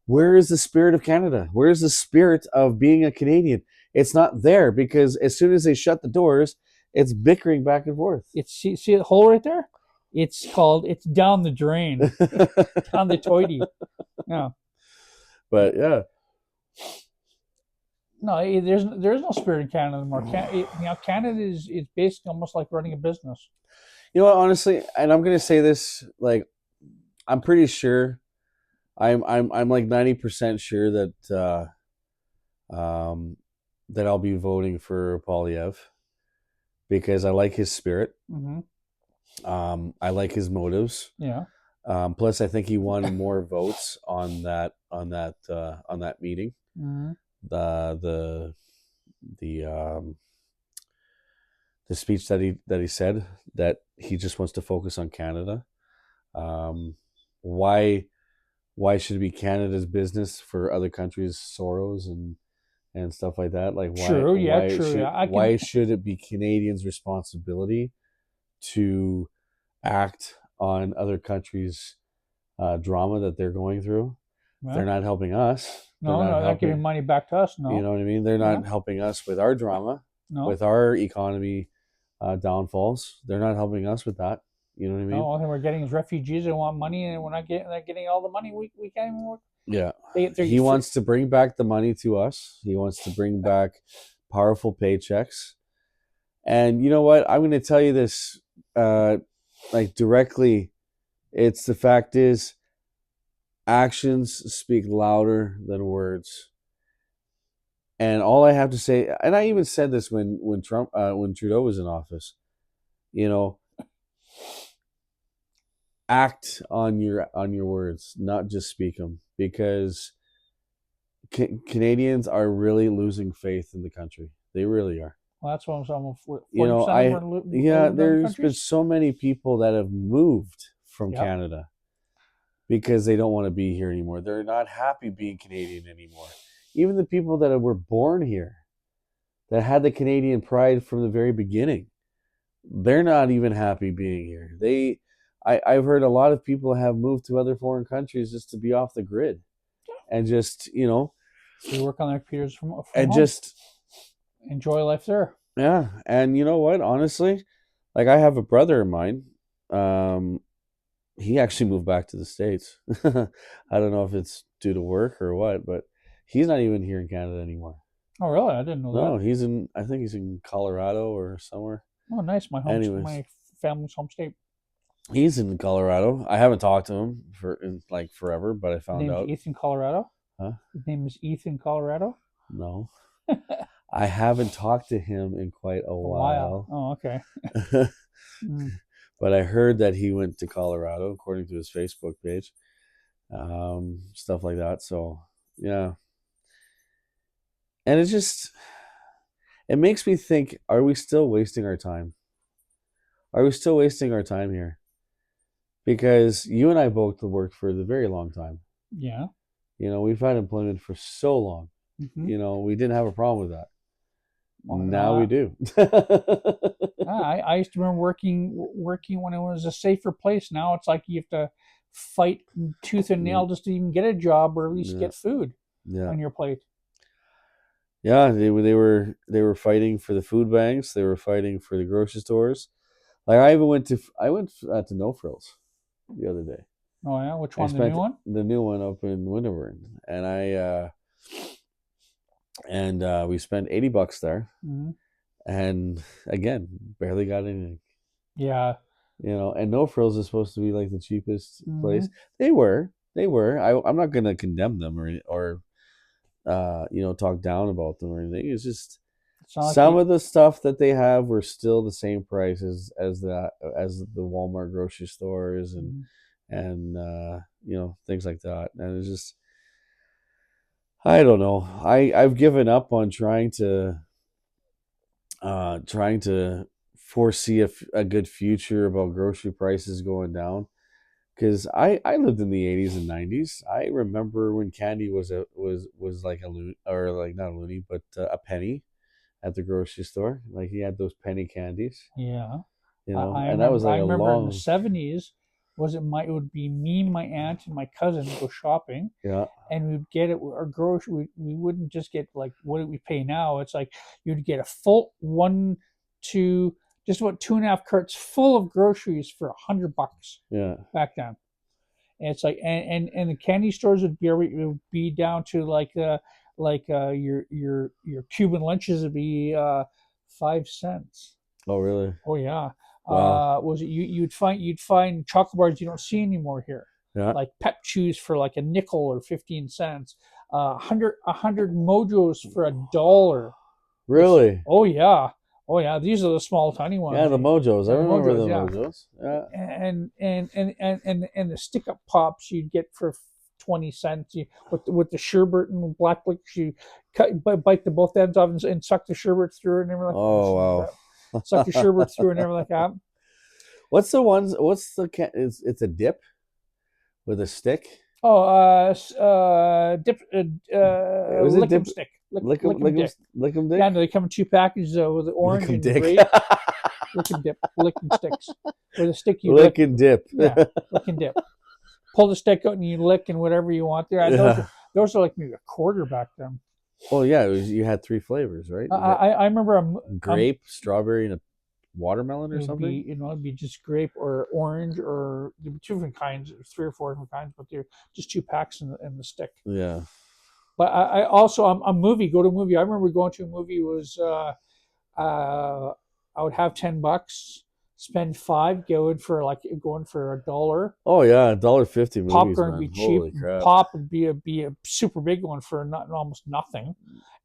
where is the spirit of Canada? Where is the spirit of being a Canadian? It's not there because as soon as they shut the doors, it's bickering back and forth. It's see the hole right there. It's down the drain, down the toity. Yeah. But yeah, No, there's no spirit in Canada anymore. Canada is basically almost like running a business. you know what? Honestly, and I'm gonna say this, like, I'm pretty sure, I'm like 90% sure um, that I'll be voting for Polyev because I like his spirit. Mm-hmm. I like his motives. Yeah. Plus, I think he won more votes on that meeting. Mm-hmm. The the the speech that he said that he just wants to focus on Canada. Why should it be Canada's business for other countries' sorrows and stuff like that? Like True. Yeah. True. Yeah. why should it be Canadians' responsibility to act on other countries' drama that they're going through? Yeah. They're not helping us. No, they're not giving money back to us. No. You know what I mean? They're not helping us with our drama, with our economy downfalls. They're not helping us with that. You know what I mean? No, all we're getting is refugees that want money, and we're not getting all the money we can't even work. Yeah. He wants to bring back the money to us. He wants to bring back powerful paychecks. And you know what? I'm going to tell you this like directly. It's the fact is actions speak louder than words. And all I have to say, and I even said this when Trudeau was in office, you know, act on your words, not just speak them, because Canadians are really losing faith in the country. They really are. Well, that's what I'm saying. You know, there's been so many people that have moved from Canada because they don't want to be here anymore. They're not happy being Canadian anymore. Even the people that were born here, that had the Canadian pride from the very beginning, they're not even happy being here. I've heard a lot of people have moved to other foreign countries just to be off the grid, and just they work on their computers from and home. Just enjoy life there. Yeah, and you know what? Honestly, like I have a brother of mine. He actually moved back to the States. I don't know if it's due to work or what, but he's not even here in Canada anymore. Oh, really? I didn't know that. No, I think he's in Colorado or somewhere. Oh, nice. My family's home state. He's in Colorado. I haven't talked to him in like forever, but I found out. Ethan, Colorado? Huh? His name is Ethan, Colorado? No. I haven't talked to him in quite a while. Oh, okay. But I heard that he went to Colorado, according to his Facebook page. Stuff like that. So, yeah. And it makes me think, are we still wasting our time? Are we still wasting our time here? Because you and I both worked for a very long time. Yeah. You know, we've had employment for so long. Mm-hmm. You know, we didn't have a problem with that. Well, now we do. I used to remember working when it was a safer place. Now it's like you have to fight tooth and nail just to even get a job or at least get food on your plate. Yeah, they were fighting for the food banks. They were fighting for the grocery stores. Like I went to No Frills the other day. Oh yeah, which one? The new one? The new one up in Winterburn, and we spent $80 there, and again, barely got anything. Yeah, you know, and No Frills is supposed to be like the cheapest place. They were. I'm not gonna condemn them or talk down about them or anything. It's just some of the stuff that they have were still the same price as the Walmart grocery stores and things like that. And it's just, I don't know. I've given up on trying to foresee a good future about grocery prices going down, because I lived in the 80s and 90s. I remember when candy was like a loony, or like not a loony, but a penny at the grocery store. Like he had those penny candies. Yeah, I remember in the 70s. It would be me, my aunt, and my cousin go shopping. Yeah. And we'd get it. Our grocery, we wouldn't just get like what do we pay now. It's like you'd get a full 1, 2, just about 2.5 carts full of groceries for $100 Yeah. back then. And it's like, and the candy stores would be down to your Cuban lunches would be 5 cents. Oh, really? Oh yeah. Wow. Was it you'd find chocolate bars you don't see anymore here, Yeah. like Pep Chews for like a nickel or 15 cents. 100 Mojos for $1. Really? Oh yeah. Oh yeah. These are the small tiny Yeah, ones. the Mojos. I Yeah, the remember Mojos. the Yeah. Mojos. Yeah. And the stick up pops you'd get for 20 cents. With the sherbet and black licorice, you bite the both ends off and suck the sherbet through and everything like Oh, wow. suck the sherbet through and everything like that. What's the ones? What's the it's a dip with a stick. Oh, dip, Was it lick 'em dip? stick, Lick 'em, lick 'em dick. lick 'em dick. Yeah, no, they come in 2 packages with the Lick orange 'em and dick. grape. Lick and dip, lick and sticks. With a stick you Lick and dip. Yeah, lick and dip. Pull the stick out and you lick and whatever you want there. Yeah. Those are like maybe a quarter back then. Well, yeah, you had 3 flavors, right? I remember Grape, strawberry, and a watermelon or something. It'd be just grape or orange or there'd be 2 different kinds, 3 or 4 different kinds, but they're just 2 packs in the stick. Yeah. But I also a movie. Go to a movie. I remember going to a movie was I would have $10, spend 5, going for $1. Oh yeah, $1.50 movies. Popcorn Man. would be cheap. Holy crap. Pop would be a super big one for almost nothing,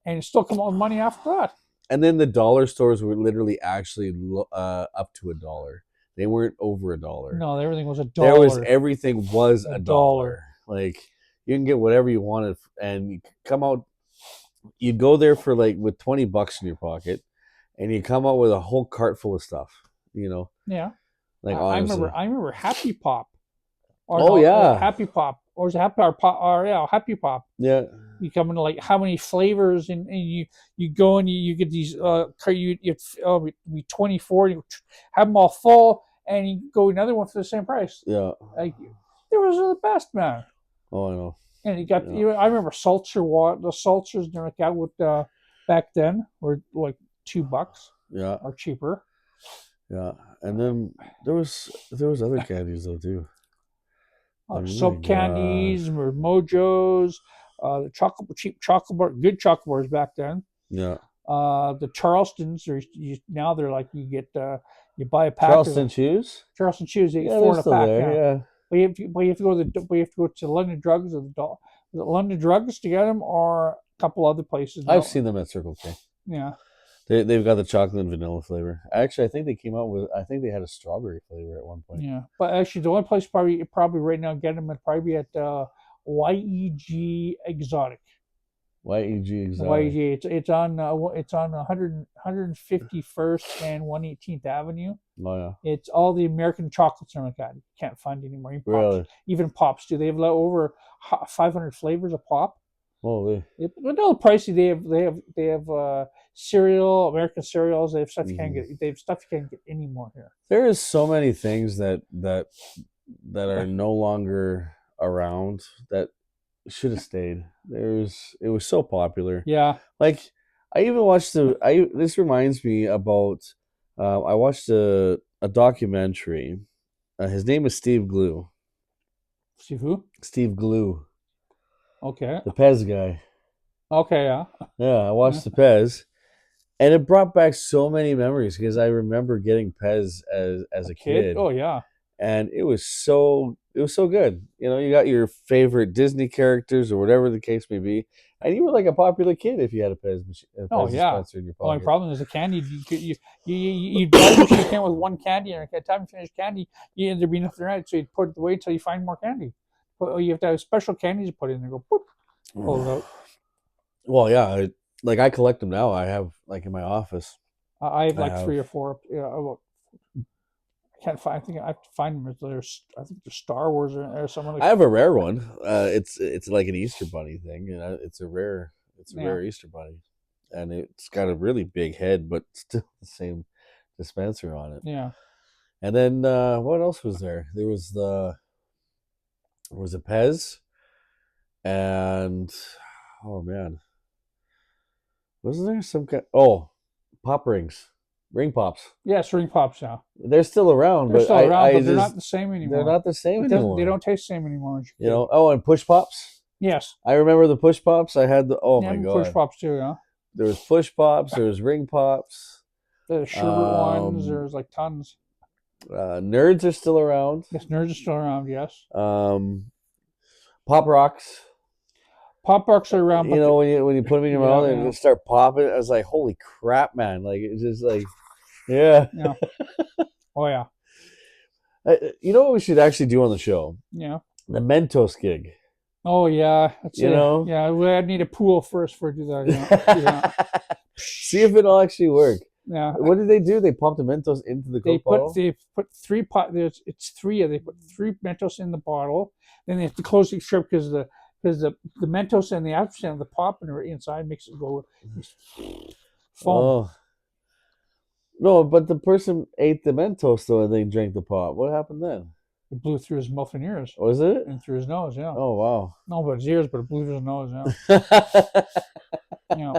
and it still come out with money after that. And then the dollar stores were literally actually up to $1. They weren't over $1. No, everything was $1. Everything was $1. Like you can get whatever you wanted, and you come out. You'd go there for like with $20 in your pocket, and you come out with a whole cart full of stuff. You know. Yeah. Like honestly. I remember Happy Pop. Happy Pop. Or was it Happy Pop? Or yeah, Happy Pop. Yeah. You come into like how many flavors, and you go and you get these you be 24, you have them all full, and you go another one for the same price. Yeah. Like they were the best, man. Oh, I know. And you got I remember seltzer the seltzers and like that with back then were like $2. Yeah. Or cheaper. Yeah. And then there was other candies though too. Soap candies or Mojos, the cheap chocolate bar, good chocolate bars back then. Yeah. The Charlestons, now they're like you get you buy a pack. Charleston Chews. Charleston Chews, they get 4 in a pack. Yeah. But you have to go to London Drugs or the London Drugs to get them, or a couple other places. I've seen them at Circle K. Yeah. They've got the chocolate and vanilla flavor. Actually, I think they came out with. I think they had a strawberry flavor at one point. Yeah, but actually, the only place probably right now get them would probably be at YEG Exotic. YEG Exotic. YEG. It's on 151st and 118th Avenue. Oh yeah. It's all the American chocolates and like that. You can't find anymore. Really? Even Pops do. They have over 500 flavors of Pop. Holy. But no pricey. They have cereal, American cereals. They have stuff you can't get. They have stuff you can't get anymore here. There is so many things that are no longer around that should have stayed. It was so popular. Yeah. Like I even watched this reminds me about I watched a documentary. His name is Steve Glue. Steve who? Steve Glue. Okay. The Pez guy. Okay, yeah. Yeah, I watched the Pez, and it brought back so many memories because I remember getting Pez as a kid. Oh yeah. And it was so good. You know, you got your favorite Disney characters or whatever the case may be, and you were like a popular kid if you had a Pez dispenser in your pocket. Only problem is the candy. You buy the machine can with one candy, and by the time you finish candy, there'd be nothing right. So you'd put it away until you find more candy. But you have to have special candies to put in there. Go boop, pull it out. Well, yeah, I collect them now. I have like in my office. I have like 3 or 4. I can't find. I think I have to find them. I think they're Star Wars or something. I have a rare one. It's like an Easter bunny thing. You know, it's a rare Easter bunny, and it's got a really big head, but still the same dispenser on it. Yeah. And then what else was there? There was a Pez, and oh man, wasn't there some kind? Oh, pop rings. Ring pops. Yes, ring pops now. They're still around, They're but still around, but they're just, not the same anymore. they're not the same It doesn't. anymore. They don't taste the same anymore as You know. Oh, and push pops. Yes. I remember the push pops. I had the. Oh my god. Push pops too. Yeah. There was push pops. There was ring pops. The sherbet ones. There's like tons. Nerds are still around. Yes, nerds are still around. Yes. Pop rocks. Pop rocks are around. You know, when you put them in your mouth and just start popping, I was like, holy crap, man! Like it's just like, yeah. Yeah. Oh yeah. You know what we should actually do on the show? Yeah. The Mentos gig. Oh yeah. Yeah, I need a pool first for do that. Yeah. See if it'll actually work. Yeah. What did they do? They popped the Mentos into the Coke bottle? They put 3 pot. It's 3. They put 3 Mentos in the bottle. Then they have to close the strip because the Mentos and the aftershave, the pop and inside makes it go foam. Oh. No, but the person ate the Mentos though, and they drank the pop. What happened then? It blew through his mouth and ears. Was it? And through his nose, yeah. Oh wow. No, but his ears, but it blew through his nose, yeah. Yeah.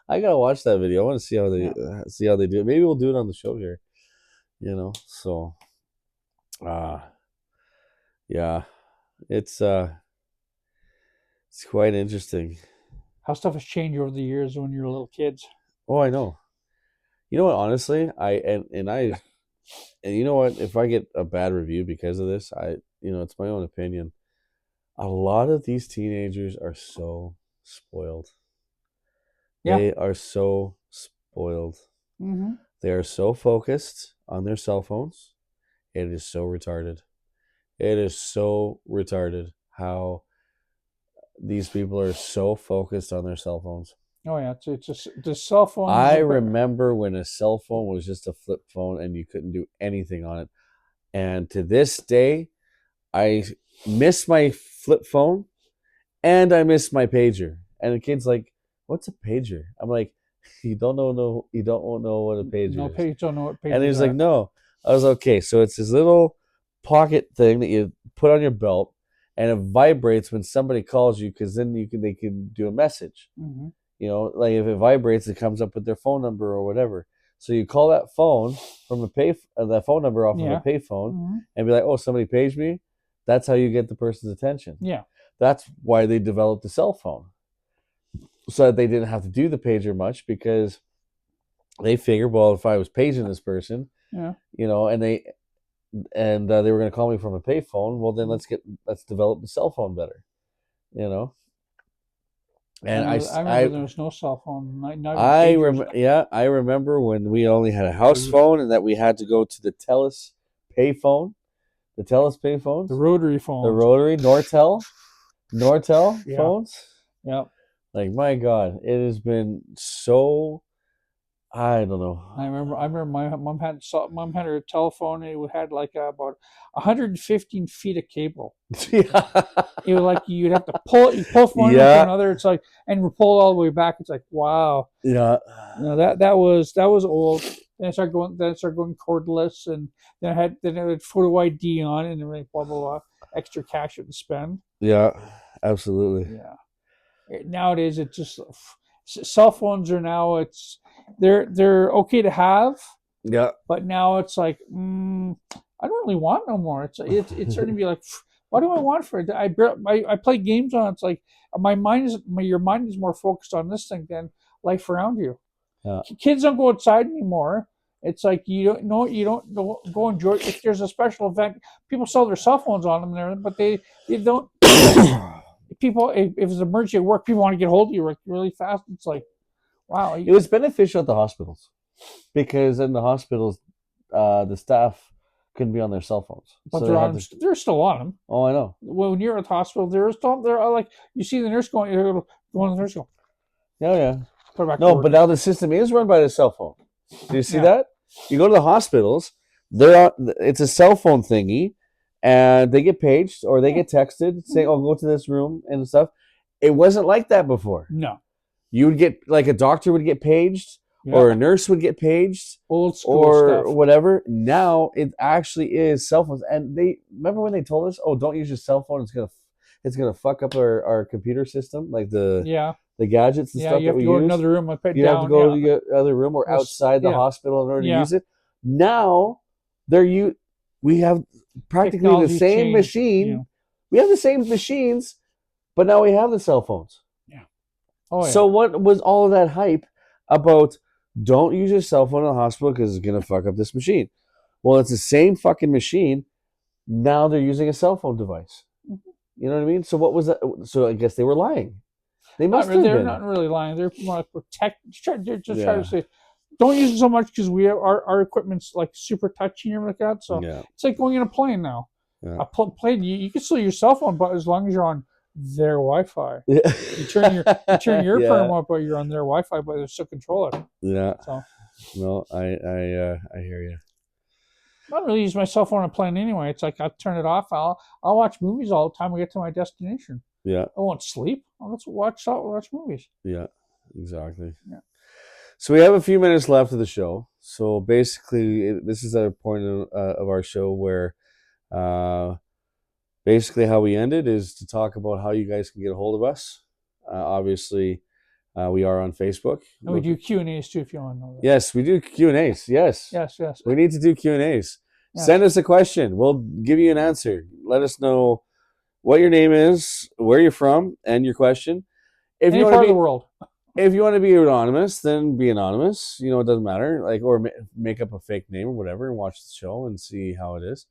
I gotta watch that video. I want to see how they do it. Maybe we'll do it on the show here. You know, so yeah, it's quite interesting how stuff has changed over the years when you're little kids. Oh, I know. You know what? Honestly, and you know what? If I get a bad review because of this, it's my own opinion. A lot of these teenagers are so spoiled. Yeah. They are so spoiled. Mm-hmm. They are so focused on their cell phones. It is so retarded. It is so retarded how these people are so focused on their cell phones. Oh yeah, it's just the cell phone. I remember when a cell phone was just a flip phone and you couldn't do anything on it. And to this day, I miss my flip phone and I miss my pager. And the kid's like, "What's a pager?" I'm like, "You don't know what a pager is." No, you don't know what pager. And he's like, "No." I was like, okay, so it's this little pocket thing that you put on your belt, and it vibrates when somebody calls you, because then they can do a message. Mm-hmm. You know, like if it vibrates, it comes up with their phone number or whatever. So you call that phone from that phone number off of a payphone, mm-hmm. and be like, "Oh, somebody paged me." That's how you get the person's attention. Yeah, that's why they developed the cell phone, so that they didn't have to do the pager much, because they figured, well, if I was paging this person, you know, and they were going to call me from a payphone, well, then let's develop the cell phone better, you know. And I remember there was no cell phone. I remember when we only had a house phone, and that we had to go to the TELUS payphone, the rotary phones, the rotary Nortel phones. Yeah. Like, my God, it has been so. I don't know. I remember my mom had her telephone. And it had like about 115 feet of cable. Yeah. It was like you'd have to pull from one to another. It's like, and we pull all the way back. It's like, wow. Yeah. You know, that was old. Then I started going cordless, and then it had photo ID on it, and everything, blah blah blah. Extra cash to spend. Yeah, absolutely. Yeah. Nowadays, it's just cell phones are now. They're okay to have. Yeah. But now it's like, I don't really want no more. It's starting to be like, what do I want for it? I play games on it. It's like your mind is more focused on this thing than life around you. Yeah. Kids don't go outside anymore. It's like you don't go enjoy. If there's a special event, people sell their cell phones on them there, but they don't. People, if it's an emergency at work, people want to get hold of you really fast. It's like, wow. It was beneficial at the hospitals, because in the hospitals, the staff couldn't be on their cell phones. But so they're still on them. Oh, I know. When you're at the hospital, they're like, you see the nurse going to the nurse go. Yeah. No, but now the system is run by the cell phone. Do you see that? You go to the hospitals, it's a cell phone thingy, and they get paged or they get texted saying, "Oh, go to this room," and stuff. It wasn't like that before. No. You would get, like, a doctor would get paged, or a nurse would get paged, old school or stuff. Whatever. Now it actually is cell phones. And they remember when they told us, "Oh, don't use your cell phone; It's gonna fuck up our computer system, like the gadgets and Yeah, stuff you that have we to go to use. another room and put it You have to down. go Yeah. to the other room or outside the hospital in order to Yeah. use it. Now we have practically the Technology's same changed, machine. yeah. We have the same machines, but now we have the cell phones. Yeah. Oh yeah. So what was all of that hype about? Don't use your cell phone in the hospital because it's gonna fuck up this machine. Well, it's the same fucking machine. Now they're using a cell phone device. You know what I mean? So what was that? So I guess they were lying. They must have They're been. not really lying. They're more like protect. They're just trying to say, don't use it so much because we have our equipment's like super touchy and everything like that. So it's like going in a plane now. Yeah. A plane, you can still use your cell phone, but as long as you're on their Wi-Fi, Yeah. you turn your phone off, but you're on their Wi-Fi, but they still control it. Yeah. So no, I hear you. I don't really use my cell phone on a plane anyway. It's like I turn it off. I'll watch movies all the time. We get to my destination. Yeah. I won't sleep. Let's watch movies. Yeah. Exactly. Yeah. So we have a few minutes left of the show. So basically, this is a point of our show where, basically, how we ended is to talk about how you guys can get a hold of us. Obviously, we are on Facebook. And we do Q&As too, if you want to know that. Yes, we do Q&As. Yes. Yes. We need to do Q&As. Yes. Send us a question. We'll give you an answer. Let us know what your name is, where you're from, and your question. If Any you want part to of the world. If you want to be anonymous, then be anonymous. You know, it doesn't matter. Like, or make up a fake name or whatever, and watch the show and see how it is.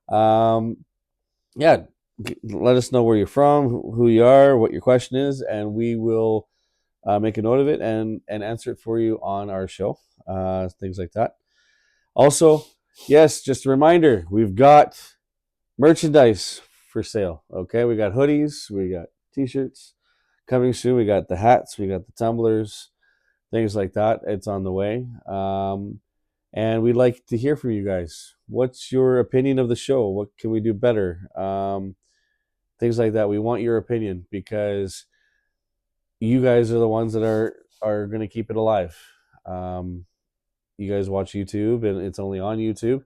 Yeah, let us know where you're from, who you are, what your question is, and we will make a note of it and answer it for you on our show. Things like that. Also, yes, just a reminder, we've got merchandise for sale. Okay, we got hoodies, we got t-shirts coming soon. We got the hats, we got the tumblers, things like that. It's on the way. And we'd like to hear from you guys. What's your opinion of the show? What can we do better? Things like that. We want your opinion because you guys are the ones that are going to keep it alive. You guys watch YouTube, and it's only on YouTube.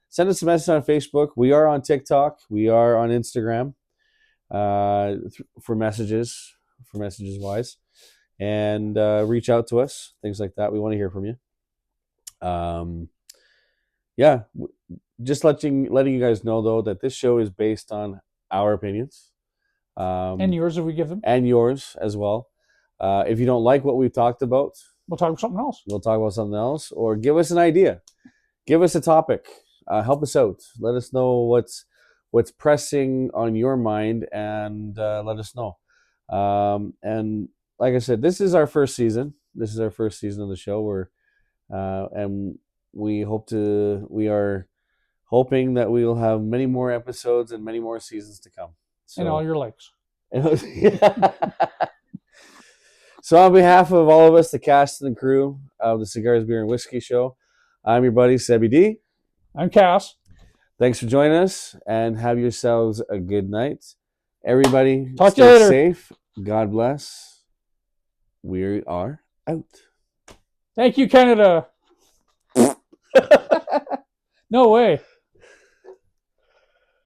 Send us a message on Facebook. We are on TikTok. We are on Instagram for messages wise, and reach out to us. Things like that. We want to hear from you. Yeah, just letting you guys know though that this show is based on our opinions. And yours if we give them. And yours as well. If you don't like what we've talked about, we'll talk about something else. We'll talk about something else, or give us an idea. Give us a topic. Help us out. Let us know what's pressing on your mind, and let us know. And like I said, this is our first season. This is our first season of the show. And we are hoping that we will have many more episodes and many more seasons to come. So, and all your likes. So on behalf of all of us, the cast and the crew of the Cigars, Beer, and Whiskey Show, I'm your buddy, Sebby D. I'm Cass. Thanks for joining us, and have yourselves a good night. Everybody, talk to you later. Safe. God bless. We are out. Thank you, Canada. No way.